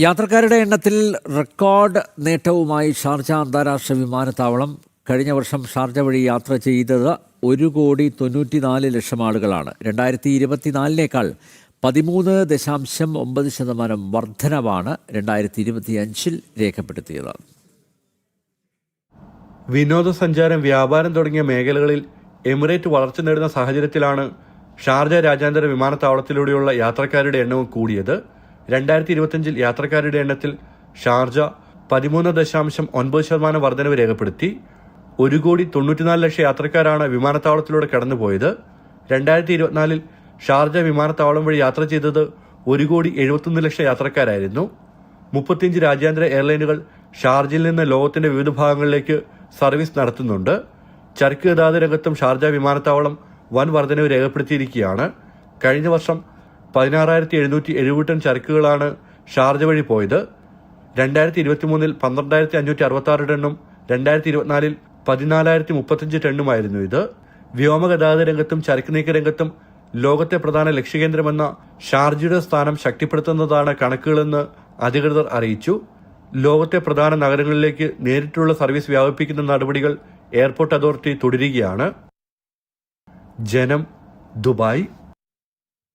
യാത്രക്കാരുടെ എണ്ണത്തിൽ record നേട്ടവുമായി Sharjah അന്താരാഷ്ട്ര വിമാനത്താവളം. കഴിഞ്ഞ വർഷം ഷാർജ വഴി യാത്ര ചെയ്തത് 1,94,00,000 ആളുകളാണ്. 2024 13.9% വർധനവാണ് 2025 രേഖപ്പെടുത്തിയത്. വിനോദസഞ്ചാരം, വ്യാപാരം തുടങ്ങിയ മേഖലകളിൽ എമിറേറ്റ് വളർച്ച നേടുന്ന സാഹചര്യത്തിലാണ് ഷാർജ രാജ്യാന്തര വിമാനത്താവളത്തിലൂടെയുള്ള യാത്രക്കാരുടെ എണ്ണവും കൂടിയത്. 2025 യാത്രക്കാരുടെ എണ്ണത്തിൽ ഷാർജ 13.9% വർധനവ് രേഖപ്പെടുത്തി. 1,94,00,000 യാത്രക്കാരാണ് വിമാനത്താവളത്തിലൂടെ കടന്നുപോയത്. 2024 ഷാർജ വിമാനത്താവളം വഴി യാത്ര ചെയ്തത് 1,71,00,000 യാത്രക്കാരായിരുന്നു. 35 രാജ്യാന്തര എയർലൈനുകൾ ഷാർജയിൽ നിന്ന് ലോകത്തിന്റെ വിവിധ ഭാഗങ്ങളിലേക്ക് സർവീസ് നടത്തുന്നുണ്ട്. ചരക്ക് ഗതാഗത രംഗത്തും ഷാർജ വിമാനത്താവളം വൻ വർധനവ് രേഖപ്പെടുത്തിയിരിക്കുകയാണ്. കഴിഞ്ഞ വർഷം 16,770 ടൺ ചരക്കുകളാണ് ഷാർജ വഴി പോയത്. 2023 12,566 ടണ്ണും 2024 14,035 ടണ്ണുമായിരുന്നു ഇത്. വ്യോമഗതാഗത രംഗത്തും ചരക്ക് നീക്ക രംഗത്തും ലോകത്തെ പ്രധാന ലക്ഷ്യകേന്ദ്രമെന്ന ഷാർജയുടെ സ്ഥാനം ശക്തിപ്പെടുത്തുന്നതാണ് കണക്കുകളെന്ന് അധികൃതർ അറിയിച്ചു. ലോകത്തെ പ്രധാന നഗരങ്ങളിലേക്ക് നേരിട്ടുള്ള സർവീസ് വ്യാപിപ്പിക്കുന്ന നടപടികൾ എയർപോർട്ട് അതോറിറ്റി തുടരുകയാണ്. ജനം, ദുബായ്.